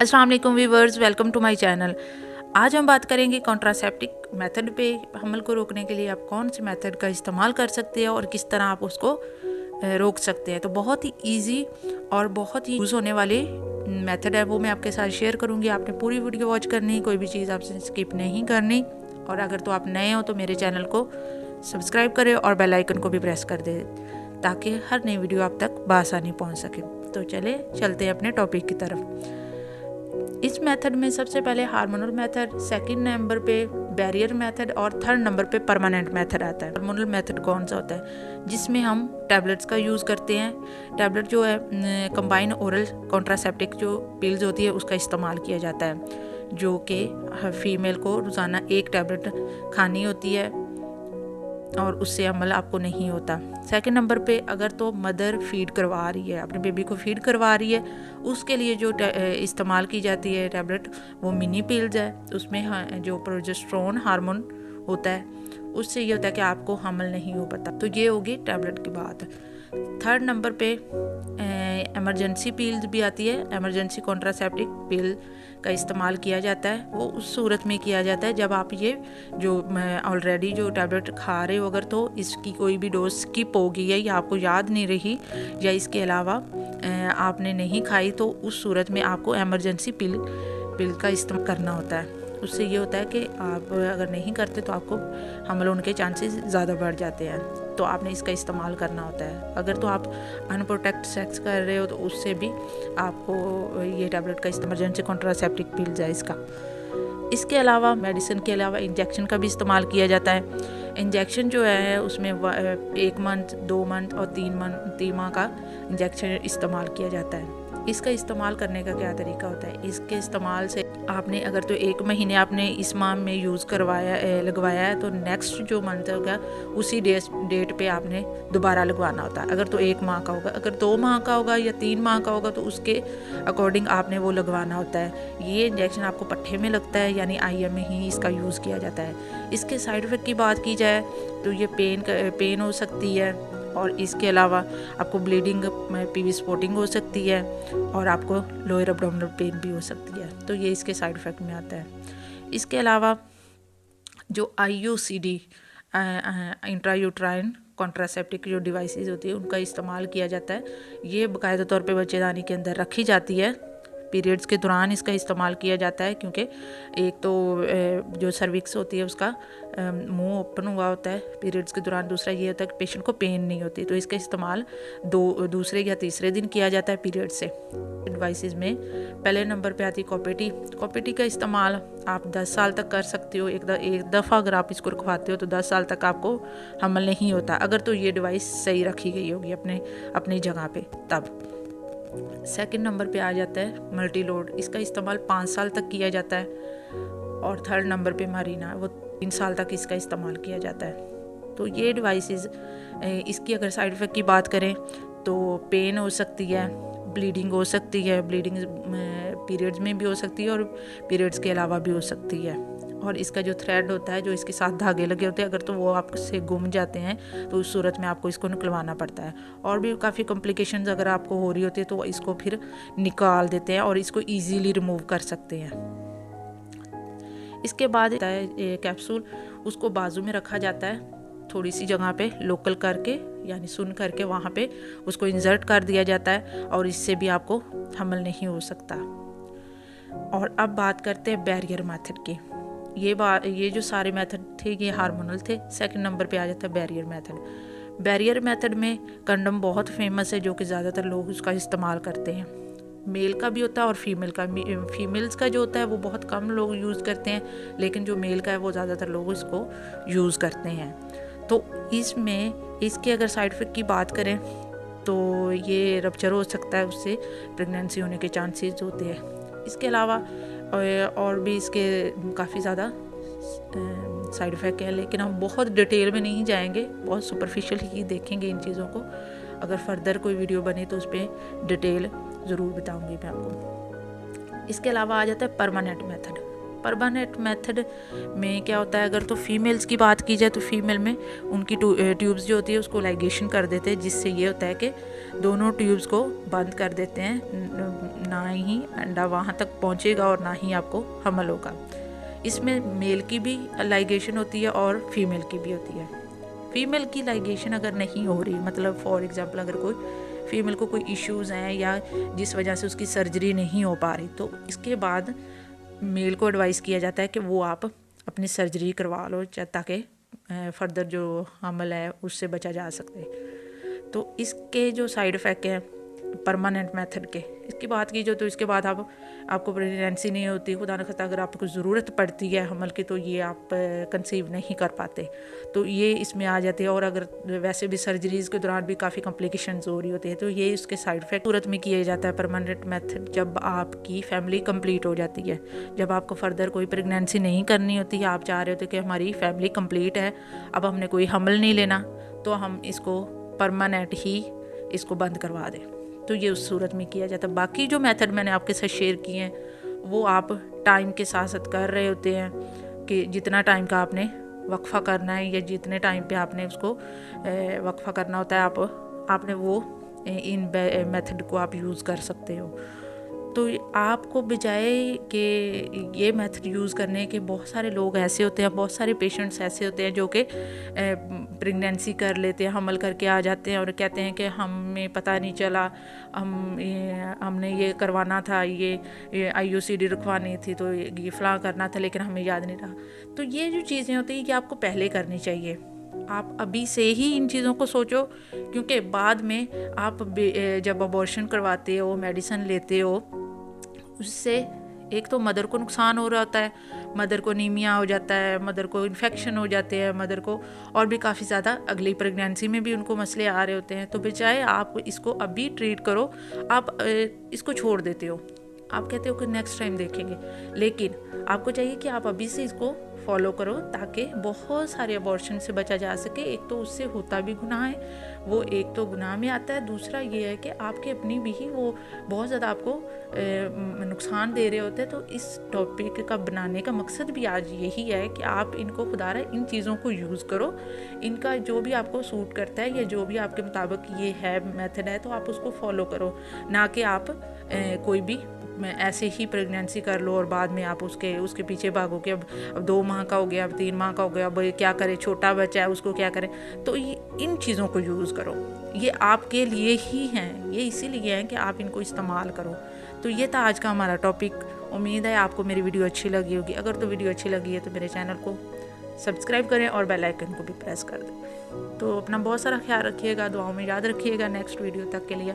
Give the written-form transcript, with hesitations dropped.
अस्सलाम वालेकुम viewers, welcome to my channel. आज हम बात करेंगे कॉन्ट्रासेप्टिक मेथड पे। हमल को रोकने के लिए आप कौन से मेथड का इस्तेमाल कर सकते हैं और किस तरह आप उसको रोक सकते हैं। तो बहुत ही इजी और बहुत ही यूज़ होने वाले मेथड है, वो मैं आपके साथ शेयर करूँगी। आपने पूरी वीडियो वॉच करनी, कोई भी चीज़ आपसे स्किप नहीं करनी। और अगर तो आप नए हो तो मेरे चैनल को सब्सक्राइब करें और बेल आइकन को भी प्रेस कर दें ताकि हर नई वीडियो आप तक बआसानी पहुँच सके। तो चलते हैं अपने टॉपिक की तरफ। इस मेथड में सबसे पहले हार्मोनल मेथड, सेकंड नंबर पे बैरियर मेथड और थर्ड नंबर पे परमानेंट मेथड आता है। हार्मोनल मेथड कौन सा होता है? जिसमें हम टैबलेट्स का यूज़ करते हैं। टैबलेट जो है कंबाइन ओरल कॉन्ट्रासेप्टिक जो पिल्स होती है उसका इस्तेमाल किया जाता है, जो कि फीमेल को रोज़ाना एक टैबलेट खानी होती है और उससे अमल आपको नहीं होता। सेकंड नंबर पे अगर तो मदर फीड करवा रही है, अपने बेबी को फीड करवा रही है, उसके लिए जो इस्तेमाल की जाती है टैबलेट वो मिनी पिल्स है। उसमें जो प्रोजेस्टेरोन हार्मोन होता है उससे ये होता है कि आपको हमल नहीं हो पाता। तो ये होगी टैबलेट की बात। थर्ड नंबर पे एमरजेंसी पिल्स भी आती है। एमरजेंसी कॉन्ट्रासेप्टिक पिल का इस्तेमाल किया जाता है। वो उस सूरत में किया जाता है जब आप ये जो ऑलरेडी जो टैबलेट खा रहे हो, अगर तो इसकी कोई भी डोज स्किप हो गई है या आपको याद नहीं रही या इसके अलावा आपने नहीं खाई, तो उस सूरत में आपको एमरजेंसी पिल का इस्तेमाल करना होता है। उससे ये होता है कि आप अगर नहीं करते तो आपको हमल होने के चांसेस ज़्यादा बढ़ जाते हैं। तो आपने इसका इस्तेमाल करना होता है। अगर तो आप अनप्रोटेक्ट सेक्स कर रहे हो तो उससे भी आपको ये टैबलेट का इमरजेंसी कॉन्ट्रासेप्टिक पिल्स है इसका। इसके अलावा मेडिसिन के अलावा इंजेक्शन का भी इस्तेमाल किया जाता है। इंजेक्शन जो है उसमें 1 मंथ, 2 मंथ और 3 माह का इंजेक्शन इस्तेमाल किया जाता है। इसका इस्तेमाल करने का क्या तरीका होता है? इसके इस्तेमाल से आपने अगर तो 1 महीने आपने इस माह में यूज़ लगवाया है, तो नेक्स्ट जो मंथ होगा उसी डेट पे आपने दोबारा लगवाना होता है। अगर तो 1 माह का होगा, अगर 2 माह का होगा या 3 माह का होगा तो उसके अकॉर्डिंग आपने वो लगवाना होता है। ये इंजेक्शन आपको पट्टे में लगता है, यानी IM में ही इसका यूज़ किया जाता है। इसके साइड इफ़ेक्ट की बात की जाए तो ये पेन हो सकती है और इसके अलावा आपको ब्लीडिंग, PV स्पॉटिंग हो सकती है और आपको लोअर एब्डोमिनल पेन भी हो सकती है। तो ये इसके साइड इफ़ेक्ट में आता है। इसके अलावा जो IUCD इंट्रायूट्राइन कॉन्ट्रासेप्टिक जो डिवाइसेस होती है उनका इस्तेमाल किया जाता है। ये बाकायदा तौर पे बच्चेदानी के अंदर रखी जाती है। पीरियड्स के दौरान इसका इस्तेमाल किया जाता है, क्योंकि एक तो जो सर्विक्स होती है उसका मुंह ओपन हुआ होता है पीरियड्स के दौरान। दूसरा ये होता है कि पेशेंट को पेन नहीं होती, तो इसका इस्तेमाल दूसरे या तीसरे दिन किया जाता है पीरियड से। डिवाइसेस में पहले नंबर पे आती है कॉपेटी का इस्तेमाल आप 10 साल तक कर सकते हो। एक दफ़ा अगर आप इसको रखवाते हो तो 10 साल तक आपको हमल नहीं होता, अगर तो ये डिवाइस सही रखी गई होगी अपनी जगह पे तब। सेकंड नंबर पे आ जाता है मल्टी लोड। इसका इस्तेमाल 5 साल तक किया जाता है। और थर्ड नंबर पे मारीना, वो 3 साल तक इसका इस्तेमाल किया जाता है। तो ये डिवाइसेस, इसकी अगर साइड इफ़ेक्ट की बात करें तो पेन हो सकती है, ब्लीडिंग हो सकती है। ब्लीडिंग पीरियड्स में भी हो सकती है और पीरियड्स के अलावा भी हो सकती है। और इसका जो थ्रेड होता है, जो इसके साथ धागे लगे होते हैं, अगर तो वो आपसे गुम जाते हैं तो उस सूरत में आपको इसको निकलवाना पड़ता है। और भी काफ़ी कॉम्प्लिकेशंस अगर आपको हो रही होती है तो इसको फिर निकाल देते हैं और इसको ईजीली रिमूव कर सकते हैं। इसके बाद होता है कैप्सूल, उसको बाजू में रखा जाता है थोड़ी सी जगह पे लोकल करके, यानी सुन करके वहाँ पे उसको इंसर्ट कर दिया जाता है और इससे भी आपको हमल नहीं हो सकता। और अब बात करते हैं बैरियर मेथड की। ये जो सारे मेथड थे ये हार्मोनल थे। सेकंड नंबर पे आ जाता है बैरियर मेथड। बैरियर मेथड में कंडम बहुत फेमस है, जो कि ज़्यादातर लोग उसका इस्तेमाल करते हैं। मेल का भी होता है और फीमेल का। फीमेल्स का जो होता है वो बहुत कम लोग यूज़ करते हैं, लेकिन जो मेल का है वो ज़्यादातर लोग इसको यूज़ करते हैं। तो इसके अगर साइड इफ़ेक्ट की बात करें तो ये रप्चर हो सकता है, उससे प्रेगनेंसी होने के चांसेस होते हैं। इसके अलावा और भी इसके काफ़ी ज़्यादा साइड इफ़ेक्ट हैं, लेकिन हम बहुत डिटेल में नहीं जाएंगे, बहुत सुपरफिशियल ही देखेंगे इन चीज़ों को। अगर फर्दर कोई वीडियो बने तो उस पर डिटेल ज़रूर बताऊंगी मैं आपको। इसके अलावा आ जाता है परमानेंट मेथड। परमानेंट मेथड में क्या होता है, अगर तो फीमेल्स की बात की जाए तो फीमेल में उनकी ट्यूब्स जो होती है उसको लाइगेशन कर देते हैं, जिससे ये होता है कि दोनों ट्यूब्स को बंद कर देते हैं, ना ही अंडा वहाँ तक पहुँचेगा और ना ही आपको हमल होगा। इसमें मेल की भी लाइगेशन होती है और फीमेल की भी होती है। फीमेल की लाइगेशन अगर नहीं हो रही, मतलब फॉर एग्जांपल अगर कोई फीमेल को कोई इश्यूज़ हैं या जिस वजह से उसकी सर्जरी नहीं हो पा रही, तो इसके बाद मेल को एडवाइस किया जाता है कि वो आप अपनी सर्जरी करवा लो, ताकि फर्दर जो हमल है उससे बचा जा सके। तो इसके जो साइड इफ़ेक्ट हैं परमानेंट मेथड के, इसकी बात की जो, तो इसके बाद आपको प्रेगनेंसी नहीं होती, खुदा न खास्ता अगर आपको ज़रूरत पड़ती है हमल की तो ये आप कंसीव नहीं कर पाते, तो ये इसमें आ जाते हैं। और अगर वैसे भी सर्जरीज़ के दौरान भी काफ़ी कॉम्प्लिकेशंस हो रही होती है, तो ये इसके साइड इफ़ेक्ट सूरत में किया जाता है परमानेंट मेथड जब आपकी फैमिली कंप्लीट हो जाती है। जब आपको फर्दर कोई प्रेगनेंसी नहीं करनी होती है, आप चाह रहे होते कि हमारी फैमिली कंप्लीट है, अब हमने कोई हमल नहीं लेना, तो हम इसको परमानेंट ही इसको बंद करवा दें, तो ये उस सूरत में किया जाता है। बाकी जो मेथड मैंने आपके साथ शेयर किए हैं वो आप टाइम के साथ साथ कर रहे होते हैं कि जितना टाइम का आपने वक्फा करना है या जितने टाइम पे आपने उसको वक्फा करना होता है, आपने वो इन मेथड को आप यूज़ कर सकते हो। तो आपको बजाय कि ये मेथड यूज़ करने के, बहुत सारे लोग ऐसे होते हैं, बहुत सारे पेशेंट्स ऐसे होते हैं जो कि प्रेगनेंसी कर लेते हैं, हमल करके आ जाते हैं और कहते हैं कि हमें पता नहीं चला, हमने ये करवाना था, ये IUCD रखवानी थी, तो ये फ़लाँ करना था, लेकिन हमें याद नहीं रहा। तो ये जो चीज़ें होती हैं ये आपको पहले करनी चाहिए। आप अभी से ही इन चीज़ों को सोचो, क्योंकि बाद में आप जब अबॉर्शन करवाते हो, मेडिसिन लेते हो, उससे एक तो मदर को नुकसान हो रहा होता है, मदर को नीमिया हो जाता है, मदर को इन्फेक्शन हो जाते हैं, मदर को और भी काफ़ी ज़्यादा अगली प्रेगनेंसी में भी उनको मसले आ रहे होते हैं। तो बजाय आप इसको अभी ट्रीट करो, आप इसको छोड़ देते हो, आप कहते हो कि नेक्स्ट टाइम देखेंगे, लेकिन आपको चाहिए कि आप अभी से इसको फॉलो करो, ताकि बहुत सारे अबॉर्शन से बचा जा सके। एक तो उससे होता भी गुनाह है, वो एक तो गुनाह में आता है, दूसरा ये है कि आपके अपनी भी ही वो बहुत ज़्यादा आपको नुकसान दे रहे होते हैं। तो इस टॉपिक का बनाने का मकसद भी आज यही है कि आप इनको खुदारा इन चीज़ों को यूज़ करो, इनका जो भी आपको सूट करता है या जो भी आपके मुताबिक ये है मेथड है, तो आप उसको फॉलो करो, ना कि आप कोई भी ऐसे ही प्रेगनेंसी कर लो और बाद में आप उसके पीछे भागो कि अब 2 माह का हो गया, अब 3 माह का हो गया, अब क्या करें, छोटा बच्चा है उसको क्या करें। तो इन चीज़ों को यूज़ करो, ये आपके लिए ही हैं, ये इसीलिए हैं कि आप इनको इस्तेमाल करो। तो ये था आज का हमारा टॉपिक। उम्मीद है आपको मेरी वीडियो अच्छी लगी होगी। अगर तो वीडियो अच्छी लगी है तो मेरे चैनल को सब्सक्राइब करें और बेल आइकन को भी प्रेस कर दें। तो अपना बहुत सारा ख्याल रखिएगा, दुआओं में याद रखिएगा। नेक्स्ट वीडियो तक के लिए